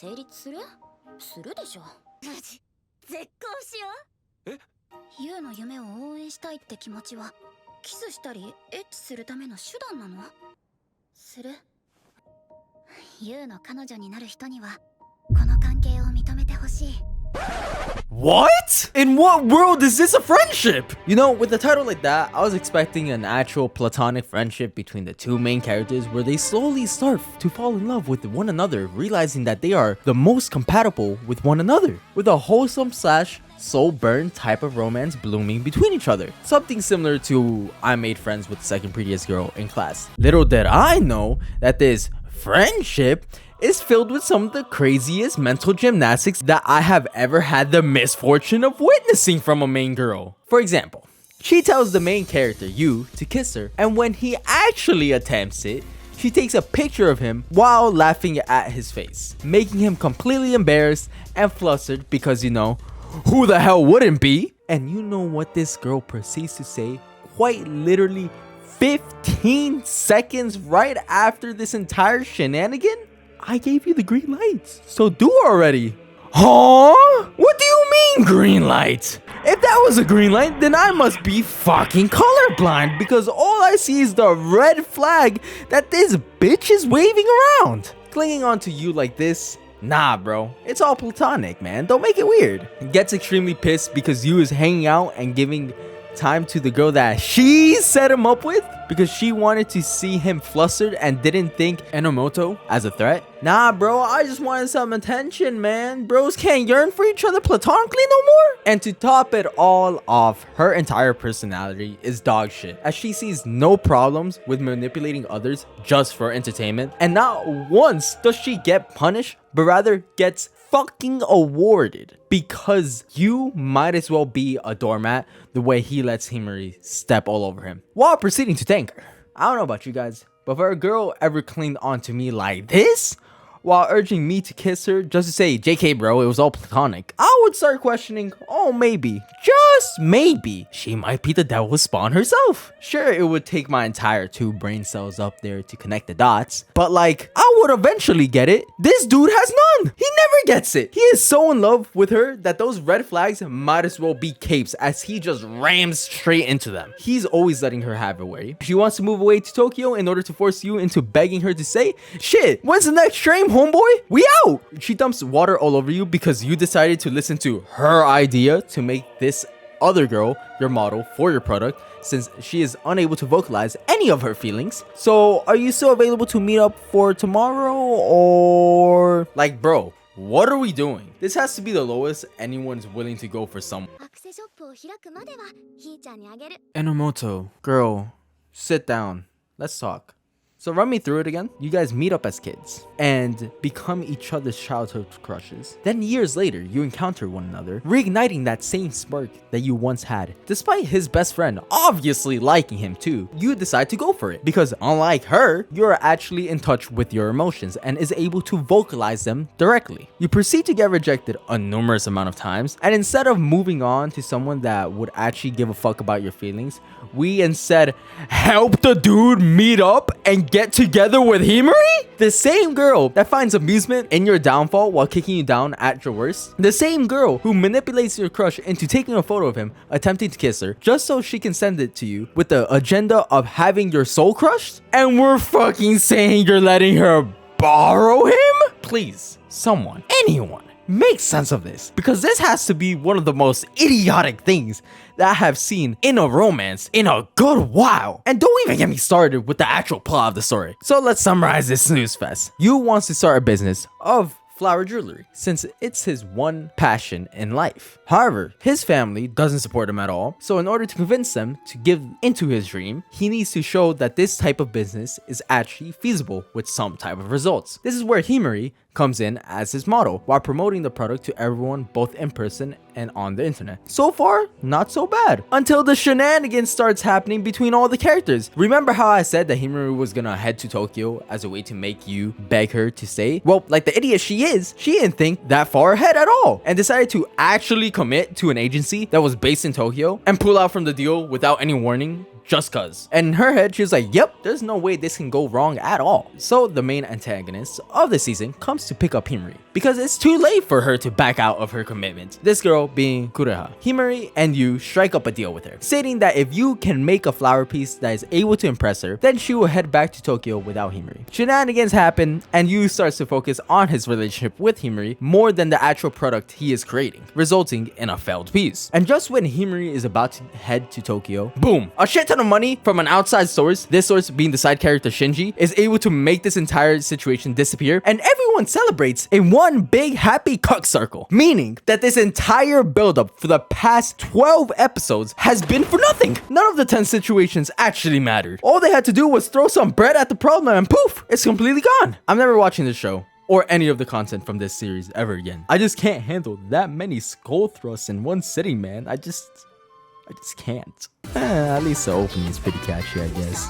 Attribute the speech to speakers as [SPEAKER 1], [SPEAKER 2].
[SPEAKER 1] 成立する？するでしょ。絶交しよう。え？ユウの夢を応援したいって気持ちはキスしたりエッチするための手段なの？する？ユウの彼女になる人にはこの関係を認めてほしい。
[SPEAKER 2] What? In what world is this a friendship? You know, with a title like that, I was expecting an actual platonic friendship between the two main characters where they slowly start to fall in love with one another, realizing that they are the most compatible with one another, with a wholesome slash soul burn type of romance blooming between each other. Something similar to I made friends with the second prettiest girl in class. Little did I know that this friendship is filled with some of the craziest mental gymnastics that I have ever had the misfortune of witnessing from a main girl. For example, she tells the main character, Yu, to kiss her, and when he actually attempts it, she takes a picture of him while laughing at his face, making him completely embarrassed and flustered because, you know, who the hell wouldn't be? And you know what this girl proceeds to say quite literally 15 seconds right after this entire shenanigan? I gave you the green lights, so do already. Huh? What do you mean green light? If that was a green light, then I must be fucking colorblind because all I see is the red flag that this bitch is waving around. Clinging onto you like this? Nah, bro. It's all platonic, man. Don't make it weird. Gets extremely pissed because you is hanging out and giving time to the girl that she set him up with because she wanted to see him flustered and didn't think Enomoto as a threat. Nah, bro, I just wanted some attention, man. Bros can't yearn for each other platonically no more. And to top it all off, her entire personality is dog shit, as she sees no problems with manipulating others just for entertainment. And not once does she get punished, but rather gets fucking awarded because you might as well be a doormat the way he lets Himari step all over him while proceeding to thank her. I don't know about you guys, but if a girl ever clinged onto me like this while urging me to kiss her just to say, JK bro, it was all platonic, I would start questioning, oh maybe, just maybe, she might be the devil's spawn herself. Sure, it would take my entire 2 brain cells up there to connect the dots, but like, I would eventually get it. This dude has none. He never gets it. He is so in love with her that those red flags might as well be capes as he just rams straight into them. He's always letting her have her way. She wants to move away to Tokyo in order to force you into begging her to say, shit, when's the next train, homeboy? We out. She dumps water all over you because you decided to listen to her idea to make this other girl your model for your product since she is unable to vocalize any of her feelings. So are you still available to meet up for tomorrow or like, bro, what are we doing? This has to be the lowest anyone's willing to go for someone. Enomoto, girl, sit down. Let's talk. So run me through it again. You guys meet up as kids and become each other's childhood crushes. Then years later, you encounter one another, reigniting that same spark that you once had. Despite his best friend obviously liking him too, you decide to go for it because unlike her, you're actually in touch with your emotions and is able to vocalize them directly. You proceed to get rejected a numerous amount of times, and instead of moving on to someone that would actually give a fuck about your feelings, we instead help the dude meet up and get together with Himari? The same girl that finds amusement in your downfall while kicking you down at your worst. The same girl who manipulates your crush into taking a photo of him, attempting to kiss her, just so she can send it to you with the agenda of having your soul crushed? And we're fucking saying you're letting her borrow him? Please, someone, anyone, make sense of this, because this has to be one of the most idiotic things that I have seen in a romance in a good while. And don't even get me started with the actual plot of the story. So let's summarize this snooze fest. Yu wants to start a business of flower jewelry since it's his one passion in life. However, his family doesn't support him at all, so in order to convince them to give into his dream, he needs to show that this type of business is actually feasible with some type of results. This is where Himari comes in as his model while promoting the product to everyone both in person and on the internet. So far, not so bad. Until the shenanigans starts happening between all the characters. Remember how I said that Himari was gonna head to Tokyo as a way to make you beg her to stay? Well, like the idiot she is, she didn't think that far ahead at all and decided to actually commit to an agency that was based in Tokyo and pull out from the deal without any warning just cuz. And in her head, she was like, yep, there's no way this can go wrong at all. So the main antagonist of the season comes to pick up Himari because it's too late for her to back out of her commitment. This girl being Kureha. Himari and Yu strike up a deal with her, stating that if Yu can make a flower piece that is able to impress her, then she will head back to Tokyo without Himari. Shenanigans happen, and Yu starts to focus on his relationship with Himari more than the actual product he is creating, resulting in a failed piece. And just when Himari is about to head to Tokyo, boom! A shit ton of money from an outside source, this source being the side character Shinji, is able to make this entire situation disappear, and everyone celebrates in one big happy cuck circle, meaning that this entire buildup for the past 12 episodes has been for nothing. None of the 10 situations actually mattered. All they had to do was throw some bread at the problem and poof, it's completely gone. I'm never watching this show or any of the content from this series ever again. I just can't handle that many skull thrusts in one sitting, man. I just can't. At least the opening is pretty catchy, I guess.